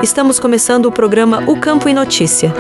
Estamos começando o programa O Campo em Notícia.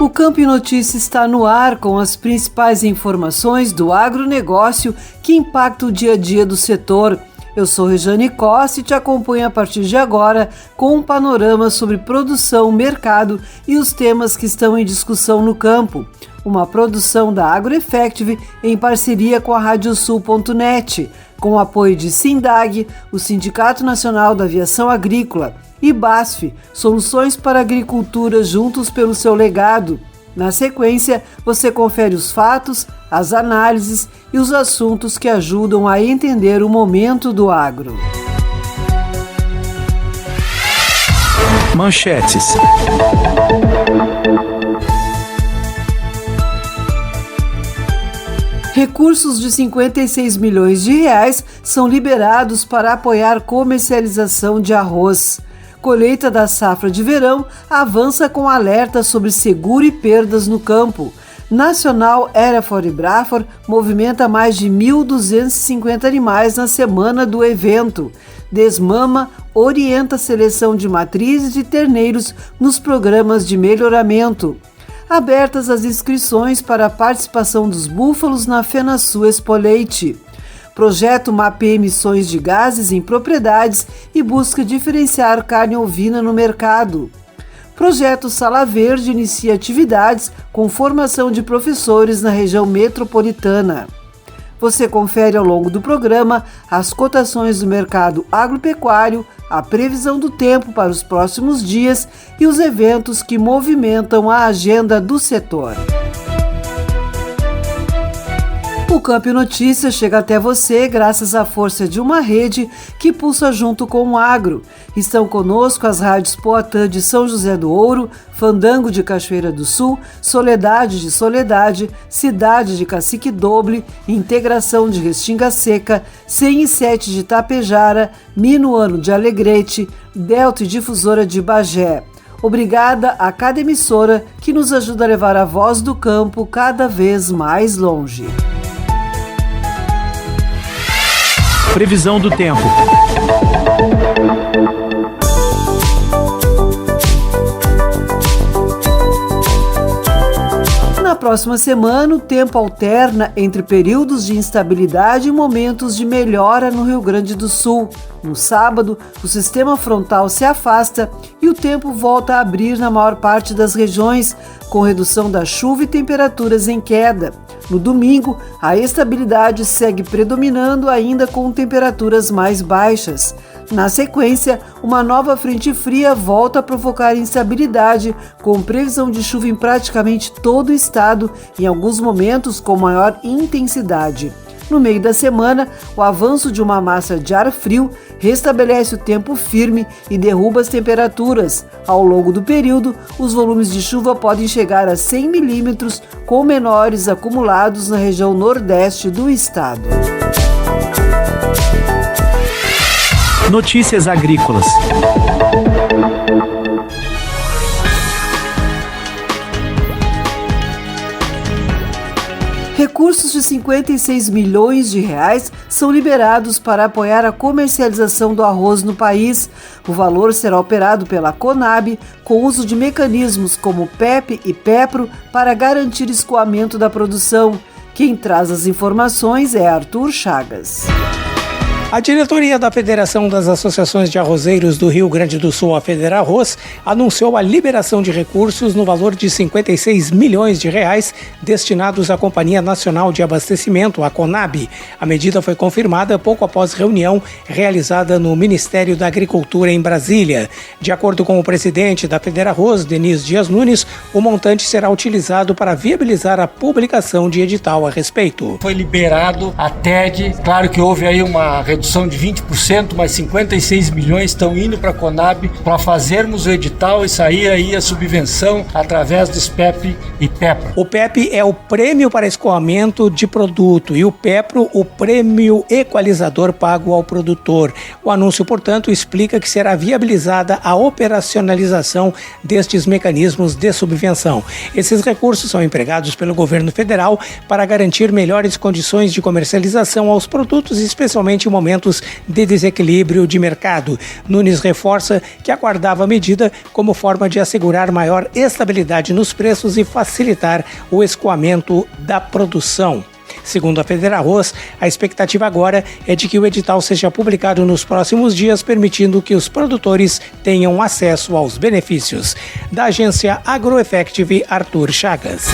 O Campo em Notícia está no ar com as principais informações do agronegócio que impactam o dia a dia do setor. Eu sou Rejane Costa e te acompanho a partir de agora com um panorama sobre produção, mercado e os temas que estão em discussão no campo. Uma produção da AgroEffective em parceria com a Radiosul.net, com o apoio de Sindag, o Sindicato Nacional da Aviação Agrícola, e BASF, Soluções para a Agricultura juntos pelo seu legado. Na sequência, você confere os fatos, as análises e os assuntos que ajudam a entender o momento do agro. Manchetes. Recursos de 56 milhões de reais são liberados para apoiar comercialização de arroz. Colheita da safra de verão avança com alerta sobre seguro e perdas no campo. Nacional Hereford Braathor movimenta mais de 1.250 animais na semana do evento. Desmama orienta a seleção de matrizes de terneiros nos programas de melhoramento. Abertas as inscrições para a participação dos búfalos na FenaSul Expo Leite. Projeto mapeia emissões de gases em propriedades e busca diferenciar carne ovina no mercado. Projeto Sala Verde inicia atividades com formação de professores na região metropolitana. Você confere ao longo do programa as cotações do mercado agropecuário, a previsão do tempo para os próximos dias e os eventos que movimentam a agenda do setor. O Campo em Notícias chega até você graças à força de uma rede que pulsa junto com o agro. Estão conosco as rádios Poatã de São José do Ouro, Fandango de Cachoeira do Sul, Soledade de Soledade, Cidade de Cacique Doble, Integração de Restinga Seca, 107 de Tapejara, Minuano de Alegrete, Delta e Difusora de Bagé. Obrigada a cada emissora que nos ajuda a levar a voz do campo cada vez mais longe. Previsão do tempo. Na próxima semana, o tempo alterna entre períodos de instabilidade e momentos de melhora no Rio Grande do Sul. No sábado, o sistema frontal se afasta e o tempo volta a abrir na maior parte das regiões, com redução da chuva e temperaturas em queda. No domingo, a estabilidade segue predominando ainda com temperaturas mais baixas. Na sequência, uma nova frente fria volta a provocar instabilidade, com previsão de chuva em praticamente todo o estado, em alguns momentos com maior intensidade. No meio da semana, o avanço de uma massa de ar frio restabelece o tempo firme e derruba as temperaturas. Ao longo do período, os volumes de chuva podem chegar a 100 milímetros, com menores acumulados na região nordeste do estado. Notícias agrícolas. Recursos de 56 milhões de reais são liberados para apoiar a comercialização do arroz no país. O valor será operado pela Conab com uso de mecanismos como PEP e PEPRO para garantir escoamento da produção. Quem traz as informações é Arthur Chagas. A diretoria da Federação das Associações de Arrozeiros do Rio Grande do Sul, a Federarroz, anunciou a liberação de recursos no valor de 56 milhões de reais destinados à Companhia Nacional de Abastecimento, a Conab. A medida foi confirmada pouco após reunião realizada no Ministério da Agricultura em Brasília. De acordo com o presidente da Federarroz, Denis Dias Nunes, o montante será utilizado para viabilizar a publicação de edital a respeito. Foi liberado a TED, claro que houve aí uma redução redução de 20%, mas 56 milhões estão indo para a Conab para fazermos o edital e sair aí a subvenção através dos PEP e PEPRO. O PEP é o Prêmio para Escoamento de Produto e o PEPRO, o Prêmio Equalizador pago ao produtor. O anúncio, portanto, explica que será viabilizada a operacionalização destes mecanismos de subvenção. Esses recursos são empregados pelo governo federal para garantir melhores condições de comercialização aos produtos, especialmente em momentos de desequilíbrio de mercado. Nunes reforça que aguardava a medida como forma de assegurar maior estabilidade nos preços e facilitar o escoamento da produção. Segundo a Federarroz, a expectativa agora é de que o edital seja publicado nos próximos dias, permitindo que os produtores tenham acesso aos benefícios. Da agência AgroEffective, Arthur Chagas.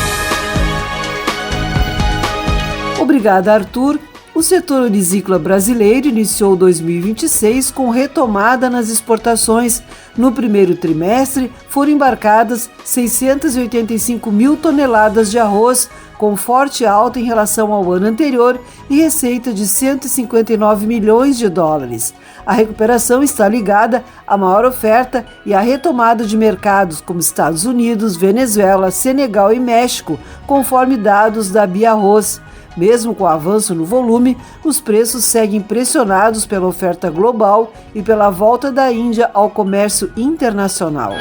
Obrigada, Arthur. O setor orizícola brasileiro iniciou 2026 com retomada nas exportações. No primeiro trimestre, foram embarcadas 685 mil toneladas de arroz, com forte alta em relação ao ano anterior e receita de 159 milhões de dólares. A recuperação está ligada à maior oferta e à retomada de mercados como Estados Unidos, Venezuela, Senegal e México, conforme dados da Biarroz. Mesmo com o avanço no volume, os preços seguem pressionados pela oferta global e pela volta da Índia ao comércio internacional.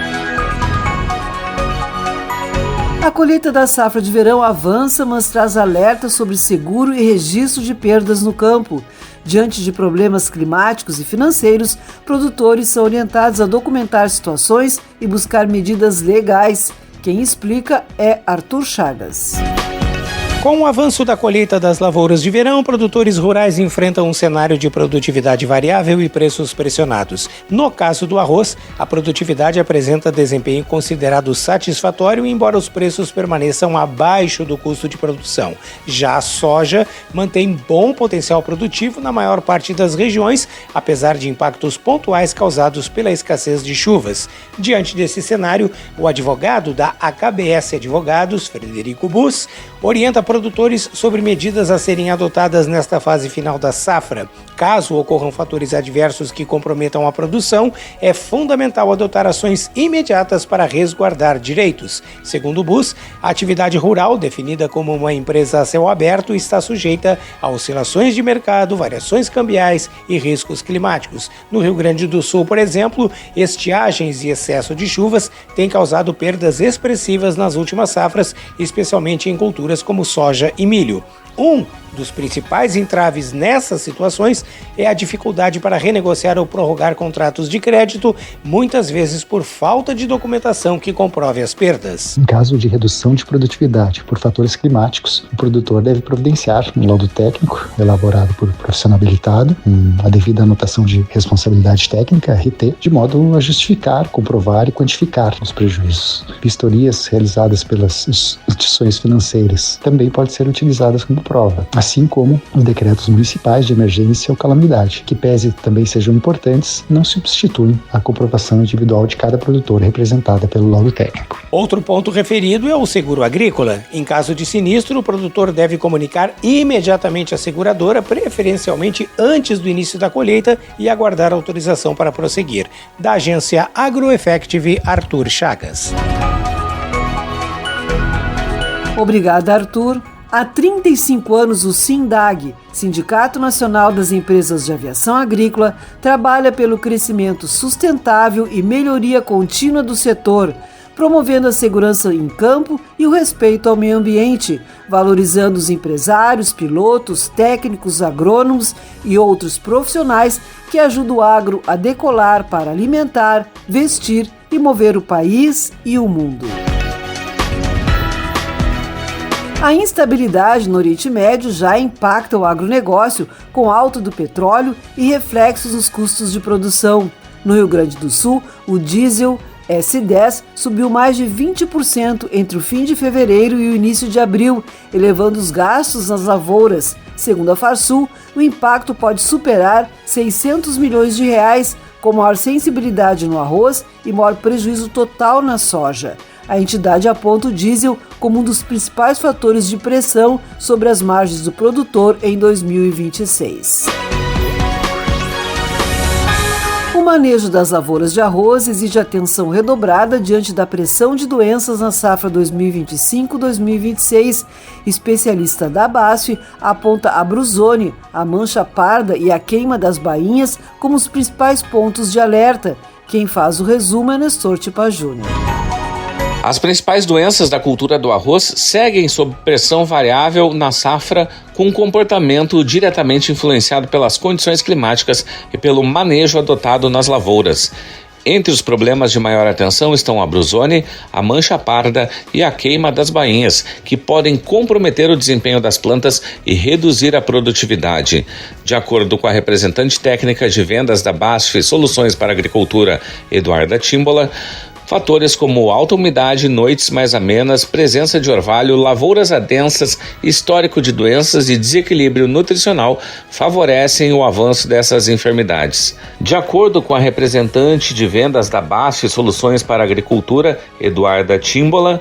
A colheita da safra de verão avança, mas traz alerta sobre seguro e registro de perdas no campo. Diante de problemas climáticos e financeiros, produtores são orientados a documentar situações e buscar medidas legais. Quem explica é Arthur Chagas. Com o avanço da colheita das lavouras de verão, produtores rurais enfrentam um cenário de produtividade variável e preços pressionados. No caso do arroz, a produtividade apresenta desempenho considerado satisfatório, embora os preços permaneçam abaixo do custo de produção. Já a soja mantém bom potencial produtivo na maior parte das regiões, apesar de impactos pontuais causados pela escassez de chuvas. Diante desse cenário, o advogado da AKBS Advogados, Frederico Bus, orienta produtores sobre medidas a serem adotadas nesta fase final da safra. Caso ocorram fatores adversos que comprometam a produção, é fundamental adotar ações imediatas para resguardar direitos. Segundo o Bus, a atividade rural, definida como uma empresa a céu aberto, está sujeita a oscilações de mercado, variações cambiais e riscos climáticos. No Rio Grande do Sul, por exemplo, estiagens e excesso de chuvas têm causado perdas expressivas nas últimas safras, especialmente em culturas como soja e milho. Um dos principais entraves nessas situações é a dificuldade para renegociar ou prorrogar contratos de crédito, muitas vezes por falta de documentação que comprove as perdas. Em caso de redução de produtividade por fatores climáticos, o produtor deve providenciar um laudo técnico elaborado por profissional habilitado, a devida anotação de responsabilidade técnica, RT, de modo a justificar, comprovar e quantificar os prejuízos. Vistorias realizadas pelas instituições financeiras também podem ser utilizadas como prova, assim como os decretos municipais de emergência ou calamidade, que pese também sejam importantes, não substituem a comprovação individual de cada produtor representada pelo laudo técnico. Outro ponto referido é o seguro agrícola. Em caso de sinistro, o produtor deve comunicar imediatamente à seguradora, preferencialmente antes do início da colheita, e aguardar autorização para prosseguir. Da agência AgroEffective, Arthur Chagas. Obrigada, Arthur. Há 35 anos, o SINDAG, Sindicato Nacional das Empresas de Aviação Agrícola, trabalha pelo crescimento sustentável e melhoria contínua do setor, promovendo a segurança em campo e o respeito ao meio ambiente, valorizando os empresários, pilotos, técnicos, agrônomos e outros profissionais que ajudam o agro a decolar para alimentar, vestir e mover o país e o mundo. A instabilidade no Oriente Médio já impacta o agronegócio, com alta do petróleo e reflexos nos custos de produção. No Rio Grande do Sul, o diesel S10 subiu mais de 20% entre o fim de fevereiro e o início de abril, elevando os gastos nas lavouras. Segundo a Farsul, o impacto pode superar 600 milhões de reais, com maior sensibilidade no arroz e maior prejuízo total na soja. A entidade aponta o diesel como um dos principais fatores de pressão sobre as margens do produtor em 2026. manejo das lavouras de arroz exige atenção redobrada diante da pressão de doenças na safra 2025-2026. Especialista da BASF aponta a brusone, a mancha parda e a queima das bainhas como os principais pontos de alerta. Quem faz o resumo é Nestor Tipa Júnior. As principais doenças da cultura do arroz seguem sob pressão variável na safra, com um comportamento diretamente influenciado pelas condições climáticas e pelo manejo adotado nas lavouras. Entre os problemas de maior atenção estão a brusone, a mancha parda e a queima das bainhas, que podem comprometer o desempenho das plantas e reduzir a produtividade. De acordo com a representante técnica de vendas da BASF Soluções para a Agricultura, Eduarda Tímbola, fatores como alta umidade, noites mais amenas, presença de orvalho, lavouras adensas, histórico de doenças e desequilíbrio nutricional favorecem o avanço dessas enfermidades. De acordo com a representante de vendas da BASF Soluções para a Agricultura, Eduarda Tímbola,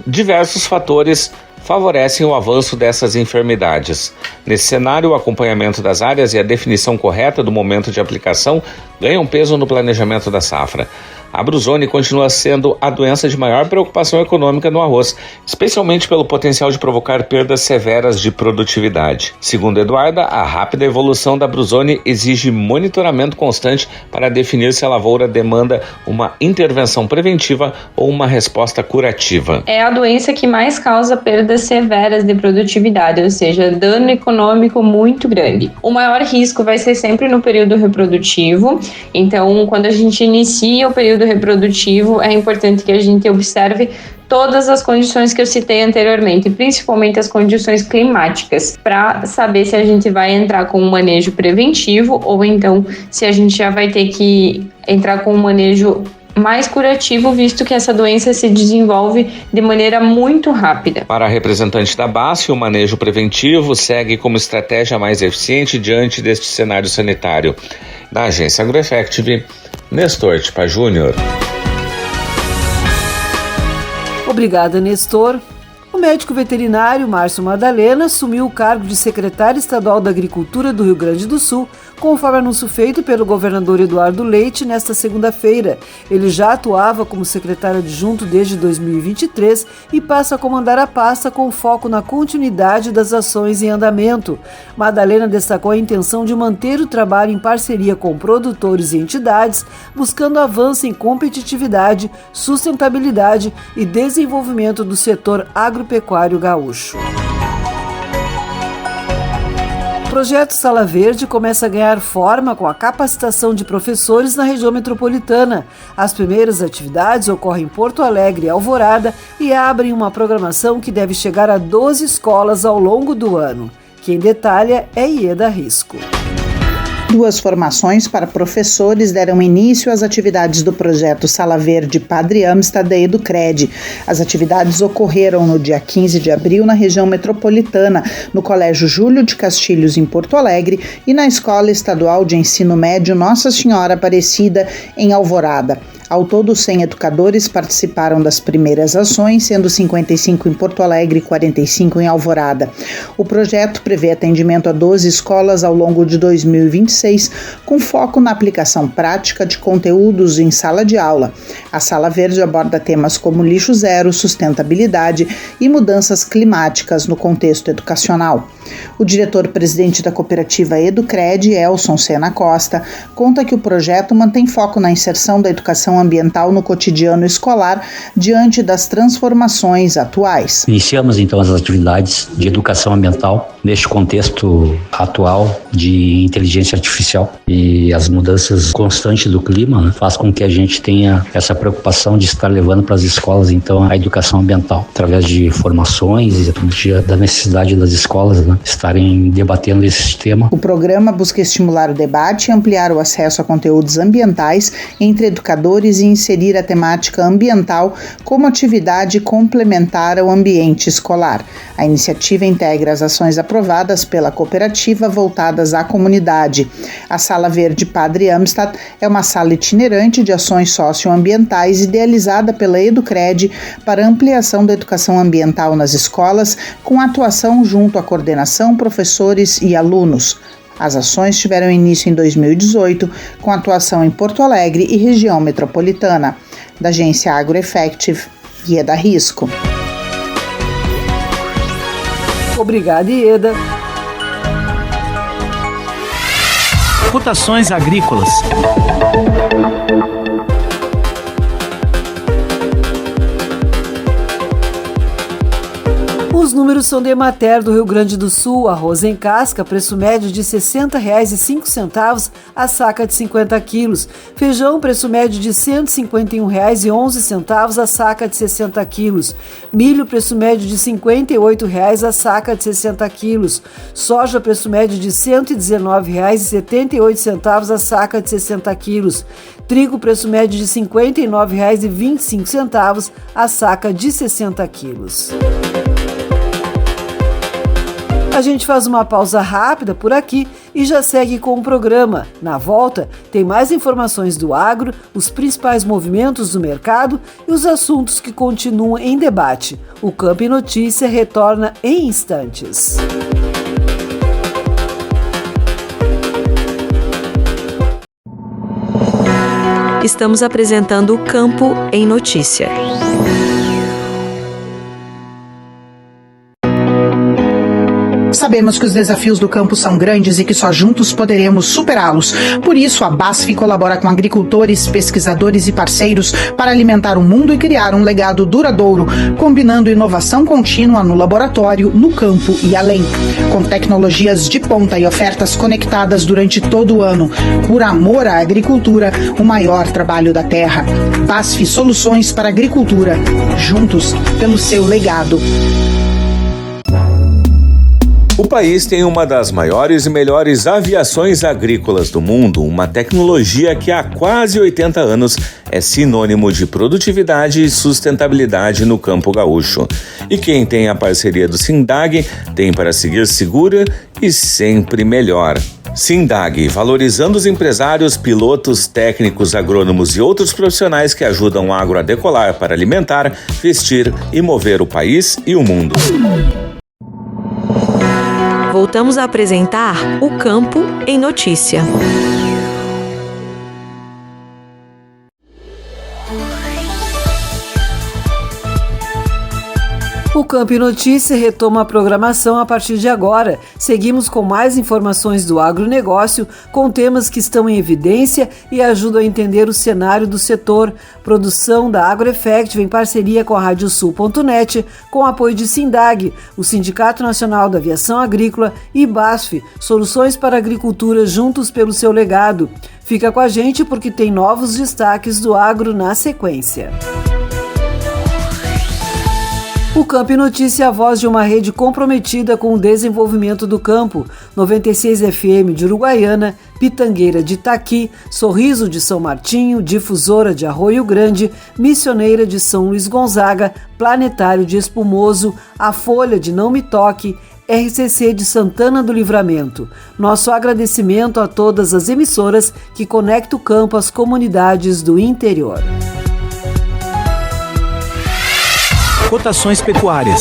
diversos fatores favorecem o avanço dessas enfermidades. Nesse cenário, o acompanhamento das áreas e a definição correta do momento de aplicação ganham peso no planejamento da safra. A brusone continua sendo a doença de maior preocupação econômica no arroz, especialmente pelo potencial de provocar perdas severas de produtividade. Segundo Eduarda, a rápida evolução da brusone exige monitoramento constante para definir se a lavoura demanda uma intervenção preventiva ou uma resposta curativa. É a doença que mais causa perdas severas de produtividade, ou seja, dano econômico muito grande. O maior risco vai ser sempre no período reprodutivo, então quando a gente inicia o período reprodutivo, é importante que a gente observe todas as condições que eu citei anteriormente, principalmente as condições climáticas, para saber se a gente vai entrar com um manejo preventivo ou então se a gente já vai ter que entrar com um manejo mais curativo, visto que essa doença se desenvolve de maneira muito rápida. Para a representante da BASF, o manejo preventivo segue como estratégia mais eficiente diante deste cenário sanitário. Da agência AgroEffective, Nestor Tipa Júnior. Obrigada, Nestor. O médico veterinário Márcio Madalena assumiu o cargo de secretário estadual da Agricultura do Rio Grande do Sul, conforme anúncio feito pelo governador Eduardo Leite nesta segunda-feira. Ele já atuava como secretário adjunto desde 2023 e passa a comandar a pasta com foco na continuidade das ações em andamento. Madalena destacou a intenção de manter o trabalho em parceria com produtores e entidades, buscando avanço em competitividade, sustentabilidade e desenvolvimento do setor agropecuário gaúcho. O projeto Sala Verde começa a ganhar forma com a capacitação de professores na região metropolitana. As primeiras atividades ocorrem em Porto Alegre e Alvorada e abrem uma programação que deve chegar a 12 escolas ao longo do ano. Quem detalha é Ieda Risco. 2 formações para professores deram início às atividades do projeto Sala Verde Padre Amstad da Educred. As atividades ocorreram no dia 15 de abril na região metropolitana, no Colégio Júlio de Castilhos, em Porto Alegre, e na Escola Estadual de Ensino Médio Nossa Senhora Aparecida, em Alvorada. Ao todo, 100 educadores participaram das primeiras ações, sendo 55 em Porto Alegre e 45 em Alvorada. O projeto prevê atendimento a 12 escolas ao longo de 2026, com foco na aplicação prática de conteúdos em sala de aula. A Sala Verde aborda temas como lixo zero, sustentabilidade e mudanças climáticas no contexto educacional. O diretor-presidente da cooperativa Educred, Elson Sena Costa, conta que o projeto mantém foco na inserção da educação ambiental no cotidiano escolar diante das transformações atuais. Iniciamos então as atividades de educação ambiental neste contexto atual de inteligência artificial e as mudanças constantes do clima, né, faz com que a gente tenha essa preocupação de estar levando para as escolas então a educação ambiental através de formações e da necessidade das escolas, né, estarem debatendo esse tema. O programa busca estimular o debate e ampliar o acesso a conteúdos ambientais entre educadores e inserir a temática ambiental como atividade complementar ao ambiente escolar. A iniciativa integra as ações aprovadas pela cooperativa voltadas à comunidade. A Sala Verde Padre Amstad é uma sala itinerante de ações socioambientais idealizada pela Educred para ampliação da educação ambiental nas escolas, com atuação junto à coordenação, professores e alunos. As ações tiveram início em 2018, com atuação em Porto Alegre e região metropolitana. Da agência AgroEffective, Ieda Risco. Obrigada, Ieda. Cotações agrícolas. Os números são de Emater do Rio Grande do Sul. Arroz em casca, preço médio de R$ 60,05 a saca de 50 quilos. Feijão, preço médio de R$ 151,11 a saca de 60 quilos. Milho, preço médio de R$ 58,00 a saca de 60 quilos. Soja, preço médio de R$ 119,78 a saca de 60 quilos. Trigo, preço médio de R$ 59,25 a saca de 60 quilos. A gente faz uma pausa rápida por aqui e já segue com o programa. Na volta, tem mais informações do agro, os principais movimentos do mercado e os assuntos que continuam em debate. O Campo em Notícia retorna em instantes. Estamos apresentando o Campo em Notícia. Sabemos que os desafios do campo são grandes e que só juntos poderemos superá-los. Por isso, a BASF colabora com agricultores, pesquisadores e parceiros para alimentar o mundo e criar um legado duradouro, combinando inovação contínua no laboratório, no campo e além. Com tecnologias de ponta e ofertas conectadas durante todo o ano. Por amor à agricultura, o maior trabalho da terra. BASF Soluções para a Agricultura. Juntos, pelo seu legado. O país tem uma das maiores e melhores aviações agrícolas do mundo, uma tecnologia que há quase 80 anos é sinônimo de produtividade e sustentabilidade no campo gaúcho. E quem tem a parceria do SINDAG tem para seguir segura e sempre melhor. SINDAG, valorizando os empresários, pilotos, técnicos, agrônomos e outros profissionais que ajudam o agro a decolar para alimentar, vestir e mover o país e o mundo. Voltamos a apresentar o Campo em Notícia. O Campo em Notícia retoma a programação a partir de agora. Seguimos com mais informações do agronegócio, com temas que estão em evidência e ajudam a entender o cenário do setor. Produção da AgroEffective em parceria com a Radiosul.net, com apoio de SINDAG, o Sindicato Nacional da Aviação Agrícola, e BASF, Soluções para a Agricultura, juntos pelo seu legado. Fica com a gente porque tem novos destaques do agro na sequência. O Campo em Notícia é a voz de uma rede comprometida com o desenvolvimento do campo. 96 FM de Uruguaiana, Pitangueira de Itaqui, Sorriso de São Martinho, Difusora de Arroio Grande, Missioneira de São Luís Gonzaga, Planetário de Espumoso, A Folha de Não Me Toque, RCC de Santana do Livramento. Nosso agradecimento a todas as emissoras que conectam o campo às comunidades do interior. Cotações pecuárias.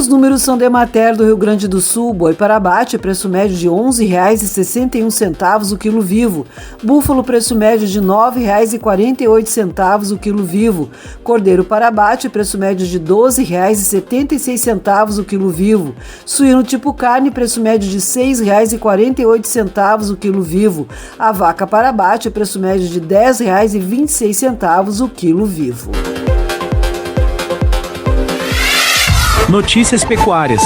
Os números são de Emater do Rio Grande do Sul. Boi para abate, preço médio de R$ 11,61 o quilo vivo. Búfalo, preço médio de R$ 9,48 o quilo vivo. Cordeiro para abate, preço médio de R$ 12,76 o quilo vivo. Suíno tipo carne, preço médio de R$ 6,48 o quilo vivo. A vaca para abate, preço médio de R$ 10,26 o quilo vivo. Notícias pecuárias.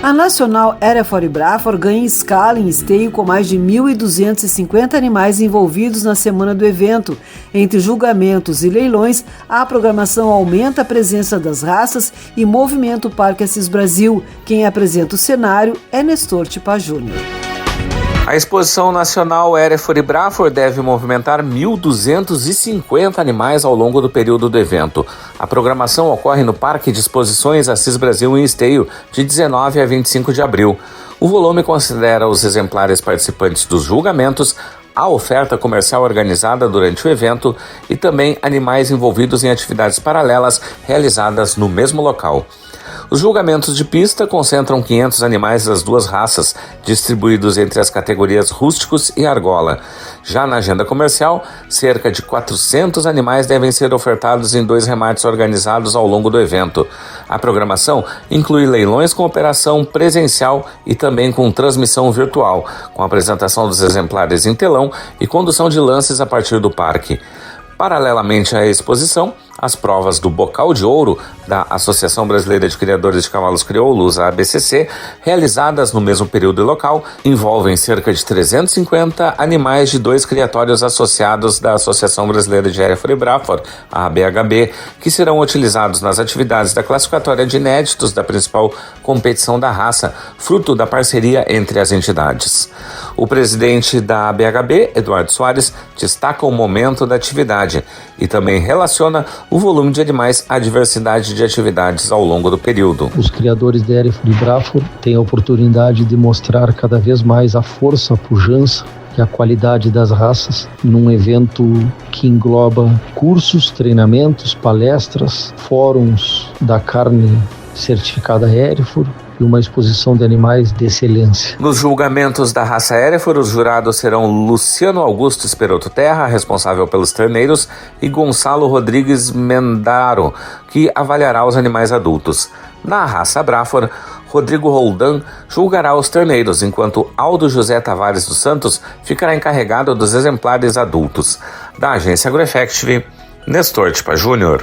A Nacional Hereford Braford ganha escala em esteio com mais de 1.250 animais envolvidos na semana do evento. Entre julgamentos e leilões, a programação aumenta a presença das raças e movimenta o Parque Assis Brasil. Quem apresenta o cenário é Nestor Tipa Júnior. A Exposição Nacional Hereford e Braford deve movimentar 1.250 animais ao longo do período do evento. A programação ocorre no Parque de Exposições Assis Brasil em Esteio, de 19 a 25 de abril. O volume considera os exemplares participantes dos julgamentos, a oferta comercial organizada durante o evento e também animais envolvidos em atividades paralelas realizadas no mesmo local. Os julgamentos de pista concentram 500 animais das duas raças, distribuídos entre as categorias rústicos e argola. Já na agenda comercial, cerca de 400 animais devem ser ofertados em 2 remates organizados ao longo do evento. A programação inclui leilões com operação presencial e também com transmissão virtual, com apresentação dos exemplares em telão e condução de lances a partir do parque. Paralelamente à exposição, as provas do Bocal de Ouro da Associação Brasileira de Criadores de Cavalos Crioulos, a ABCC, realizadas no mesmo período e local, envolvem cerca de 350 animais de 2 criatórios associados da Associação Brasileira de Hereford e Braford, a ABHB, que serão utilizados nas atividades da classificatória de inéditos da principal competição da raça, fruto da parceria entre as entidades. O presidente da ABHB, Eduardo Soares, destaca o momento da atividade e também relaciona o volume de animais à diversidade de atividades ao longo do período. Os criadores de Hereford e Braford têm a oportunidade de mostrar cada vez mais a força, a pujança e a qualidade das raças num evento que engloba cursos, treinamentos, palestras, fóruns da carne certificada Hereford e uma exposição de animais de excelência. Nos julgamentos da raça Hereford, os jurados serão Luciano Augusto Esperoto Terra, responsável pelos terneiros, e Gonçalo Rodrigues Mendaro, que avaliará os animais adultos. Na raça Braford, Rodrigo Roldan julgará os terneiros, enquanto Aldo José Tavares dos Santos ficará encarregado dos exemplares adultos. Da agência AgroEffective, Nestor Tipa Júnior.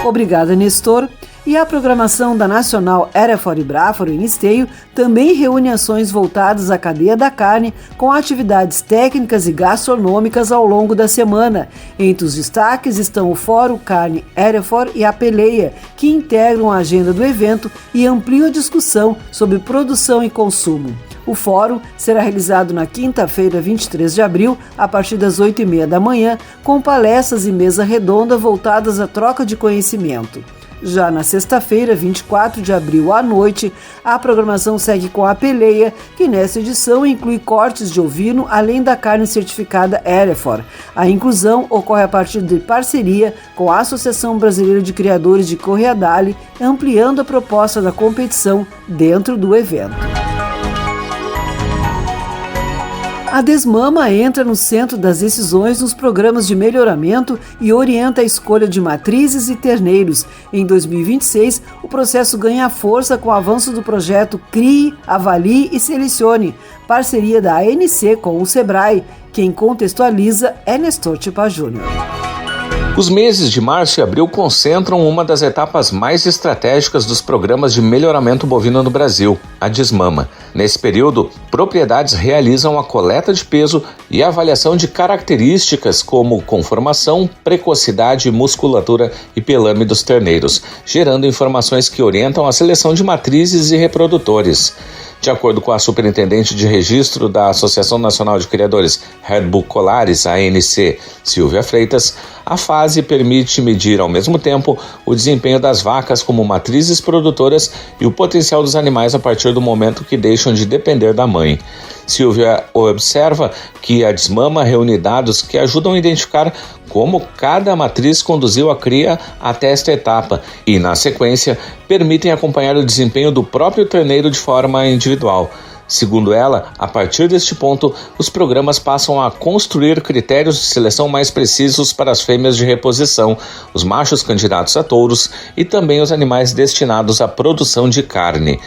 Obrigada, Nestor. E a programação da Nacional Hereford e Braford em Esteio também reúne ações voltadas à cadeia da carne, com atividades técnicas e gastronômicas ao longo da semana. Entre os destaques estão o Fórum Carne Hereford e a Peleia, que integram a agenda do evento e ampliam a discussão sobre produção e consumo. O fórum será realizado na quinta-feira, 23 de abril, a partir das 8h30 da manhã, com palestras e mesa redonda voltadas à troca de conhecimento. Já na sexta-feira, 24 de abril à noite, a programação segue com a Peleia, que nesta edição inclui cortes de ovino, além da carne certificada Hereford. A inclusão ocorre a partir de parceria com a Associação Brasileira de Criadores de Correia-d'Ali, ampliando a proposta da competição dentro do evento. A Desmama entra no centro das decisões nos programas de melhoramento e orienta a escolha de matrizes e terneiros. Em 2026, o processo ganha força com o avanço do projeto CRIE, Avalie e Selecione, parceria da ANC com o Sebrae. Quem contextualiza é Nestor Tipa Júnior. Os meses de março e abril concentram uma das etapas mais estratégicas dos programas de melhoramento bovino no Brasil, a Desmama. Nesse período, propriedades realizam a coleta de peso e a avaliação de características como conformação, precocidade, musculatura e pelame dos terneiros, gerando informações que orientam a seleção de matrizes e reprodutores. De acordo com a superintendente de registro da Associação Nacional de Criadores Herdbook Colares, ANC, Silvia Freitas, a fase permite medir ao mesmo tempo o desempenho das vacas como matrizes produtoras e o potencial dos animais a partir do momento que deixam de depender da mãe. Silvia observa que a Desmama reúne dados que ajudam a identificar como cada matriz conduziu a cria até esta etapa e, na sequência, permitem acompanhar o desempenho do próprio terneiro de forma individual. Segundo ela, a partir deste ponto, os programas passam a construir critérios de seleção mais precisos para as fêmeas de reposição, os machos candidatos a touros e também os animais destinados à produção de carne.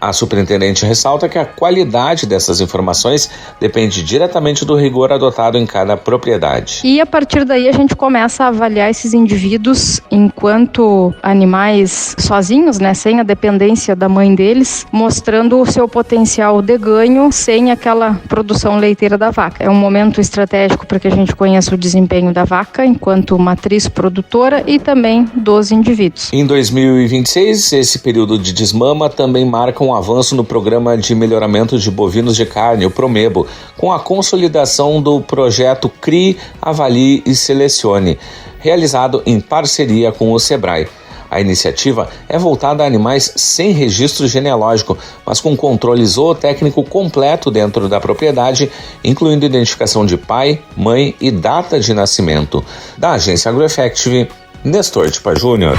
A superintendente ressalta que a qualidade dessas informações depende diretamente do rigor adotado em cada propriedade. E a partir daí a gente começa a avaliar esses indivíduos enquanto animais sozinhos, sem a dependência da mãe deles, mostrando o seu potencial de ganho sem aquela produção leiteira da vaca. É um momento estratégico para que a gente conheça o desempenho da vaca enquanto matriz produtora e também dos indivíduos. Em 2026, esse período de desmama também marca com o avanço no Programa de Melhoramento de Bovinos de Carne, o PROMEBO, com a consolidação do projeto CRIE, Avalie e Selecione, realizado em parceria com o SEBRAE. A iniciativa é voltada a animais sem registro genealógico, mas com controle zootécnico completo dentro da propriedade, incluindo identificação de pai, mãe e data de nascimento. Da agência AgroEffective, Nestor Tipa Júnior.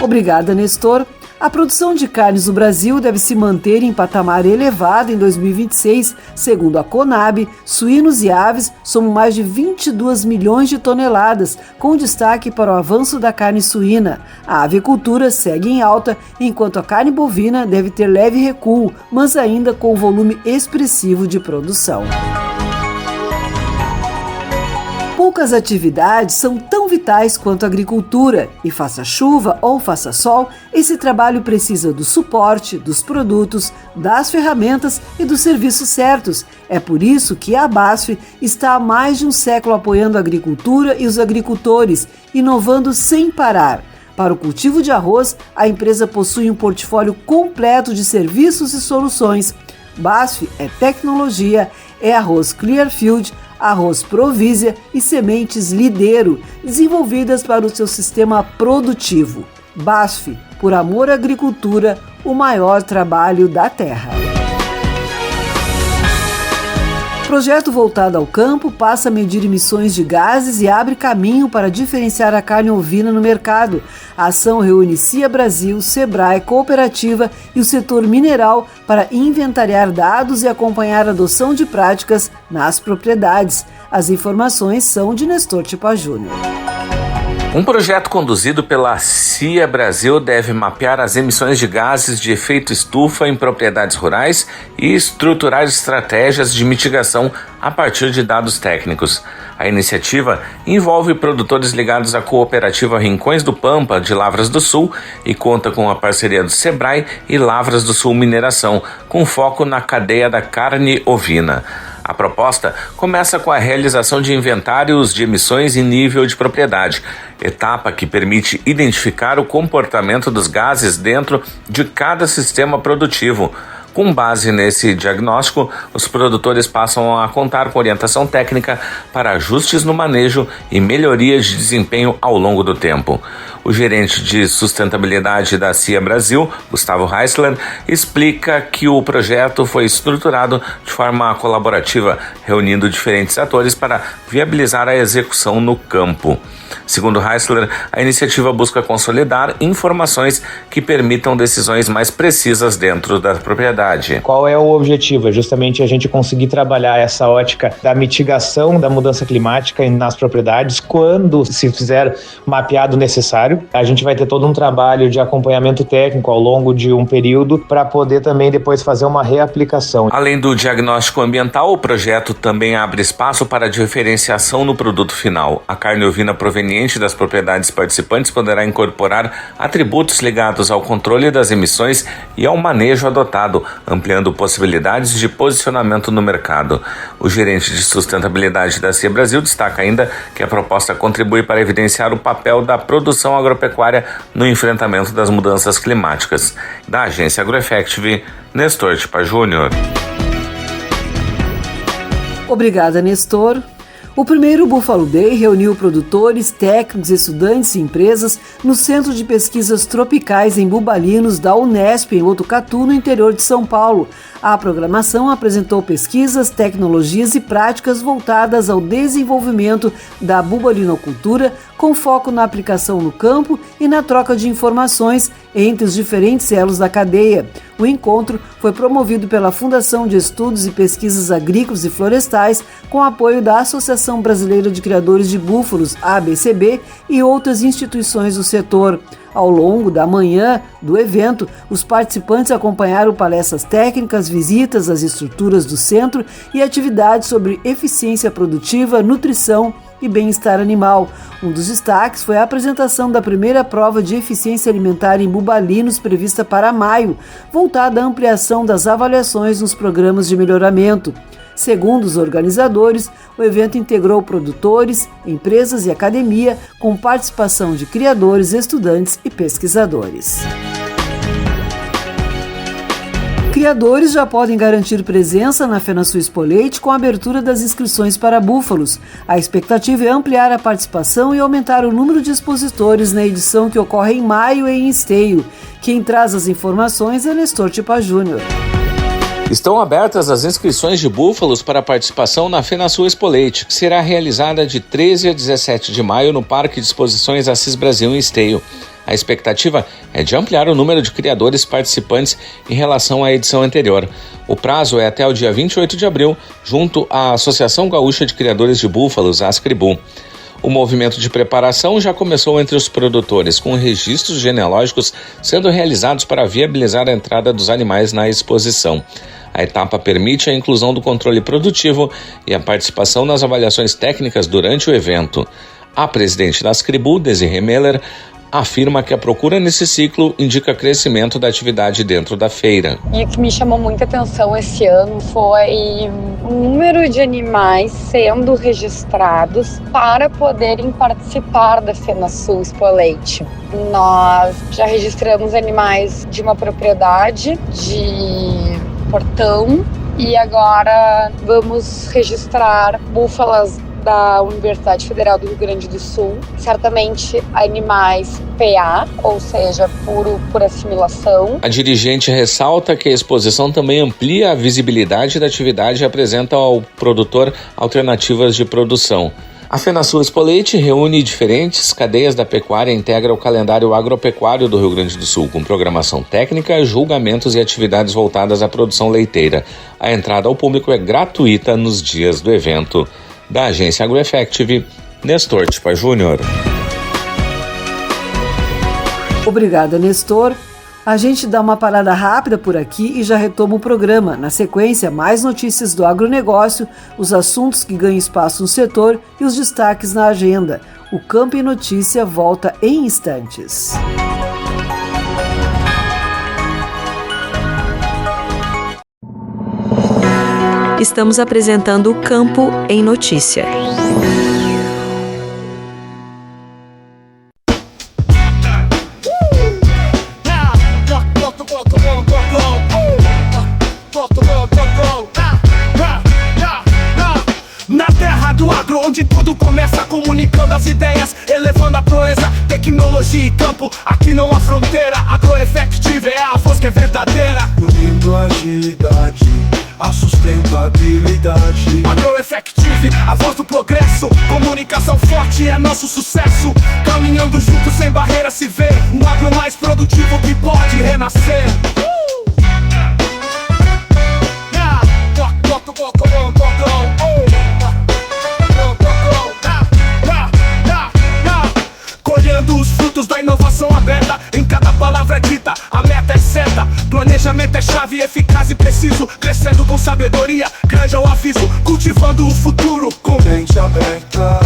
Obrigada, Nestor. A produção de carnes no Brasil deve se manter em patamar elevado em 2026. Segundo a Conab, suínos e aves somam mais de 22 milhões de toneladas, com destaque para o avanço da carne suína. A avicultura segue em alta, enquanto a carne bovina deve ter leve recuo, mas ainda com volume expressivo de produção. Poucas atividades são tão vitais quanto a agricultura, e faça chuva ou faça sol, esse trabalho precisa do suporte, dos produtos, das ferramentas e dos serviços certos. É por isso que a BASF está há mais de um século apoiando a agricultura e os agricultores, inovando sem parar. Para o cultivo de arroz, a empresa possui um portfólio completo de serviços e soluções. BASF é tecnologia, é arroz Clearfield, arroz Provisia e sementes Lidero, desenvolvidas para o seu sistema produtivo. BASF, por amor à agricultura, o maior trabalho da terra. Projeto voltado ao campo passa a medir emissões de gases e abre caminho para diferenciar a carne ovina no mercado. A ação reúne CIA Brasil, SEBRAE, Cooperativa e o setor mineral para inventariar dados e acompanhar a adoção de práticas nas propriedades. As informações são de Nestor Tipa Júnior. Um projeto conduzido pela CIA Brasil deve mapear as emissões de gases de efeito estufa em propriedades rurais e estruturar estratégias de mitigação a partir de dados técnicos. A iniciativa envolve produtores ligados à cooperativa Rincões do Pampa de Lavras do Sul e conta com a parceria do SEBRAE e Lavras do Sul Mineração, com foco na cadeia da carne ovina. A proposta começa com a realização de inventários de emissões em nível de propriedade, etapa que permite identificar o comportamento dos gases dentro de cada sistema produtivo. Com base nesse diagnóstico, os produtores passam a contar com orientação técnica para ajustes no manejo e melhoria de desempenho ao longo do tempo. O gerente de sustentabilidade da CIA Brasil, Gustavo Heisler, explica que o projeto foi estruturado de forma colaborativa, reunindo diferentes atores para viabilizar a execução no campo. Segundo Heisler, a iniciativa busca consolidar informações que permitam decisões mais precisas dentro da propriedade. Qual é o objetivo? É justamente a gente conseguir trabalhar essa ótica da mitigação da mudança climática nas propriedades quando se fizer mapeado necessário. A gente vai ter todo um trabalho de acompanhamento técnico ao longo de um período para poder também depois fazer uma reaplicação. Além do diagnóstico ambiental, o projeto também abre espaço para a diferenciação no produto final. A carne ovina proveniente das propriedades participantes poderá incorporar atributos ligados ao controle das emissões e ao manejo adotado, ampliando possibilidades de posicionamento no mercado. O gerente de sustentabilidade da CIA Brasil destaca ainda que a proposta contribui para evidenciar o papel da produção agropecuária no enfrentamento das mudanças climáticas. Da agência AgroEffective, Nestor Tipa Júnior. Obrigada, Nestor. O primeiro Buffalo Day reuniu produtores, técnicos, estudantes e empresas no Centro de Pesquisas Tropicais em Bubalinos da Unesp, em Botucatu, no interior de São Paulo. A programação apresentou pesquisas, tecnologias e práticas voltadas ao desenvolvimento da bubalinocultura, com foco na aplicação no campo e na troca de informações entre os diferentes elos da cadeia. O encontro foi promovido pela Fundação de Estudos e Pesquisas Agrícolas e Florestais, com apoio da Associação Brasileira de Criadores de Búfalos, ABCB, e outras instituições do setor. Ao longo da manhã do evento, os participantes acompanharam palestras técnicas, visitas às estruturas do centro e atividades sobre eficiência produtiva, nutrição e bem-estar animal. Um dos destaques foi a apresentação da primeira prova de eficiência alimentar em Bubalinos, prevista para maio, voltada à ampliação das avaliações nos programas de melhoramento. Segundo os organizadores, o evento integrou produtores, empresas e academia, com participação de criadores, estudantes e pesquisadores. criadores já podem garantir presença na FenaSul Expo Leite com a abertura das inscrições para búfalos. A expectativa é ampliar a participação e aumentar o número de expositores na edição que ocorre em maio em Esteio. Quem traz as informações é Nestor Tipa Júnior. Estão abertas as inscrições de búfalos para participação na FenaSul Expo Leite, que será realizada de 13 a 17 de maio no Parque de Exposições Assis Brasil em Esteio. A expectativa é de ampliar o número de criadores participantes em relação à edição anterior. O prazo é até o dia 28 de abril, junto à Associação Gaúcha de Criadores de Búfalos, a Ascribu. O movimento de preparação já começou entre os produtores, com registros genealógicos sendo realizados para viabilizar a entrada dos animais na exposição. A etapa permite a inclusão do controle produtivo e a participação nas avaliações técnicas durante o evento. A presidente da Ascribu, Desirê Meller, afirma que a procura nesse ciclo indica crescimento da atividade dentro da feira. E o que me chamou muita atenção esse ano foi o número de animais sendo registrados para poderem participar da FenaSul Expo Leite. Nós já registramos animais de uma propriedade de Portão e agora vamos registrar búfalas da Universidade Federal do Rio Grande do Sul, certamente animais PA, ou seja, por assimilação. A dirigente ressalta que a exposição também amplia a visibilidade da atividade e apresenta ao produtor alternativas de produção. A FenaSul Expo Leite reúne diferentes cadeias da pecuária e integra o calendário agropecuário do Rio Grande do Sul, com programação técnica, julgamentos e atividades voltadas à produção leiteira. A entrada ao público é gratuita nos dias do evento. Da agência AgroEffective, Nestor Tipa Júnior. Obrigada, Nestor. A gente dá uma parada rápida por aqui e já retoma o programa. Na sequência, mais notícias do agronegócio, os assuntos que ganham espaço no setor e os destaques na agenda. O Campo em Notícia volta em instantes. Estamos apresentando o Campo em Notícia. Na terra do agro, onde tudo começa, comunicando as ideias, elevando a proeza, tecnologia e campo. Aqui não há fronteira, AgroEffective é a voz que é verdadeira, unindo a agilidade, a sustentabilidade. AgroEffective, a voz do progresso, comunicação forte é nosso sucesso. Caminhando juntos sem barreira se vê um agro mais produtivo que pode renascer. Colhendo os frutos da inovação aberta, em cada palavra dita, a meta é certa. Planejamento é chave, eficaz e preciso, crescendo com sabedoria, grande ao aviso, cultivando o futuro com mente aberta.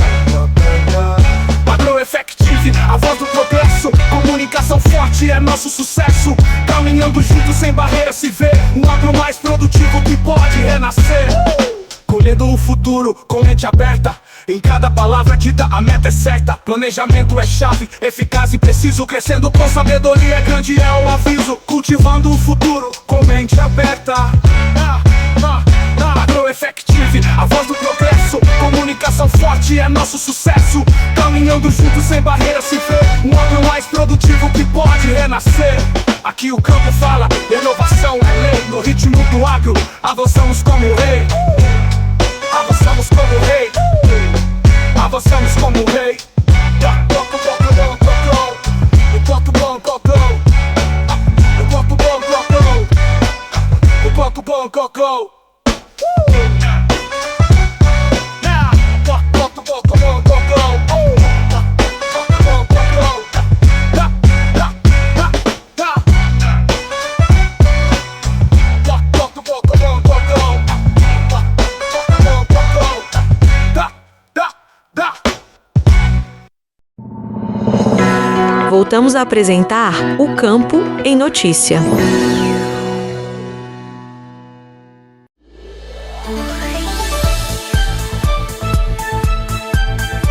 AgroEffective, a voz do progresso, comunicação forte é nosso sucesso. Caminhando juntos sem barreira se vê um agro mais produtivo que pode renascer. Colhendo o futuro com mente aberta, em cada palavra dita a meta é certa. Planejamento é chave, eficaz e preciso, crescendo com sabedoria, grande é o aviso, cultivando o futuro com mente aberta. AgroEffective, a voz do progresso, comunicação forte é nosso sucesso. Caminhando juntos sem barreira se vê um agro mais produtivo que pode renascer. Aqui o campo fala, inovação é lei. No ritmo do agro, avançamos como rei. Avançamos como rei. Avançamos como rei. Voltamos a apresentar o Campo em Notícia.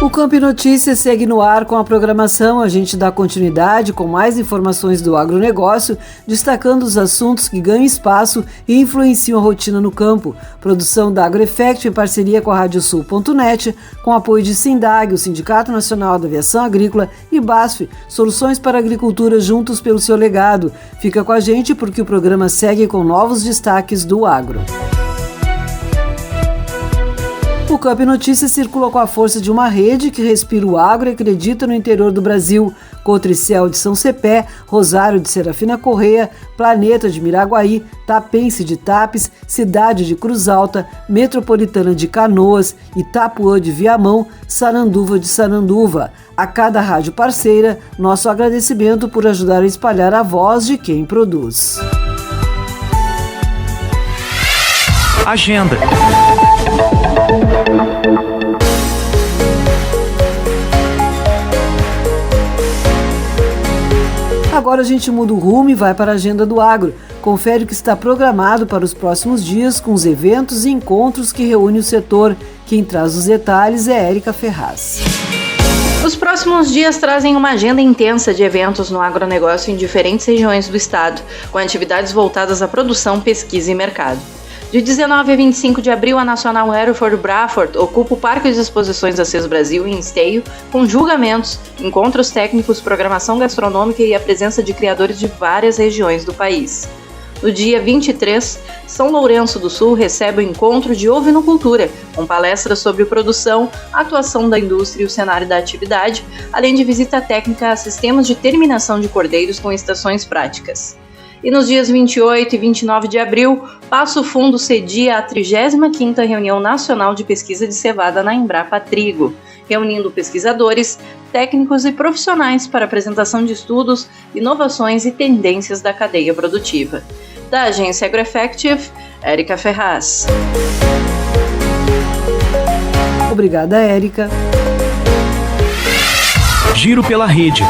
O O Campo e Notícias segue no ar com a programação. A gente dá continuidade com mais informações do agronegócio, destacando os assuntos que ganham espaço e influenciam a rotina no campo. Produção da AgroEffect em parceria com a Radiosul.net, com apoio de Sindag, o Sindicato Nacional da Aviação Agrícola, e BASF, Soluções para a Agricultura juntos pelo seu legado. Fica com a gente porque o programa segue com novos destaques do agro. O Campo e Notícias circula com a força de uma rede que respira o agro e acredita no interior do Brasil. Cotricel de São Cepé, Rosário de Serafina Correia, Planeta de Miraguaí, Tapense de Tapes, Cidade de Cruz Alta, Metropolitana de Canoas, Itapuã de Viamão, Saranduva de Saranduva. A cada rádio parceira, nosso agradecimento por ajudar a espalhar a voz de quem produz. Agenda. Agora a gente muda o rumo e vai para a agenda do agro. Confere o que está programado para os próximos dias com os eventos e encontros que reúnem o setor. Quem traz os detalhes é Érica Ferraz. Os próximos dias trazem uma agenda intensa de eventos no agronegócio em diferentes regiões do estado, com atividades voltadas à produção, pesquisa e mercado. De 19 a 25 de abril, a National Aeroford Braford ocupa o Parque de Exposições Aceso Brasil, em Esteio, com julgamentos, encontros técnicos, programação gastronômica e a presença de criadores de várias regiões do país. No dia 23, São Lourenço do Sul recebe o encontro de ovinocultura, com palestras sobre produção, atuação da indústria e o cenário da atividade, além de visita técnica a sistemas de terminação de cordeiros com estações práticas. E nos dias 28 e 29 de abril, Passo Fundo cedia a 35ª Reunião Nacional de Pesquisa de Cevada na Embrapa Trigo, reunindo pesquisadores, técnicos e profissionais para apresentação de estudos, inovações e tendências da cadeia produtiva. Da agência AgroEffective, Érica Ferraz. Obrigada, Érica. Giro pela rede.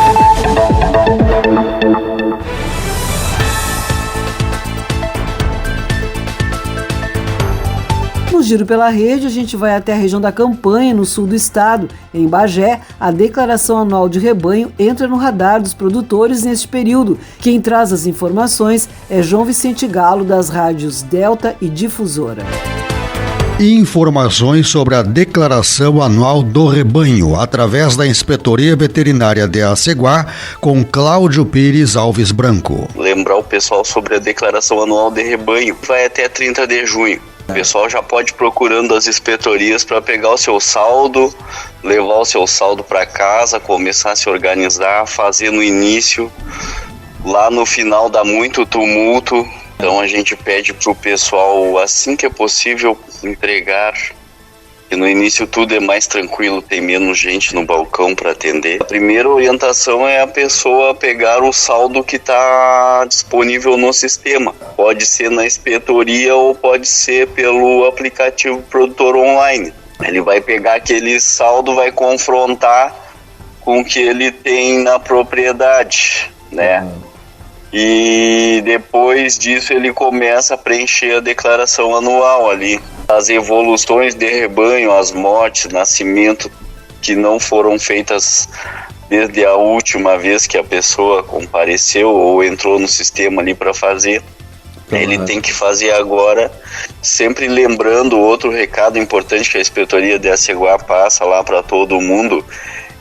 No Giro pela Rede, a gente vai até a região da Campanha, no sul do estado. Em Bagé, a declaração anual de rebanho entra no radar dos produtores neste período. Quem traz as informações é João Vicente Galo, das rádios Delta e Difusora. Informações sobre a declaração anual do rebanho, através da Inspetoria Veterinária de Aceguá, com Cláudio Pires Alves Branco. Lembrar o pessoal sobre a declaração anual de rebanho, vai até 30 de junho. O pessoal já pode ir procurando as inspetorias para pegar o seu saldo, levar o seu saldo para casa, começar a se organizar, fazer no início. Lá no final dá muito tumulto, então a gente pede para o pessoal, assim que é possível, entregar. E no início tudo é mais tranquilo, tem menos gente no balcão para atender. A primeira orientação é a pessoa pegar o saldo que está disponível no sistema. Pode ser na inspetoria ou pode ser pelo aplicativo Produtor Online. Ele vai pegar aquele saldo, vai confrontar com o que ele tem na propriedade, né? E depois disso ele começa a preencher a declaração anual ali. As evoluções de rebanho, as mortes, nascimento que não foram feitas desde a última vez que a pessoa compareceu ou entrou no sistema ali para fazer. Ele tem que fazer agora, sempre lembrando outro recado importante que a Inspetoria de Aceguá passa lá para todo mundo,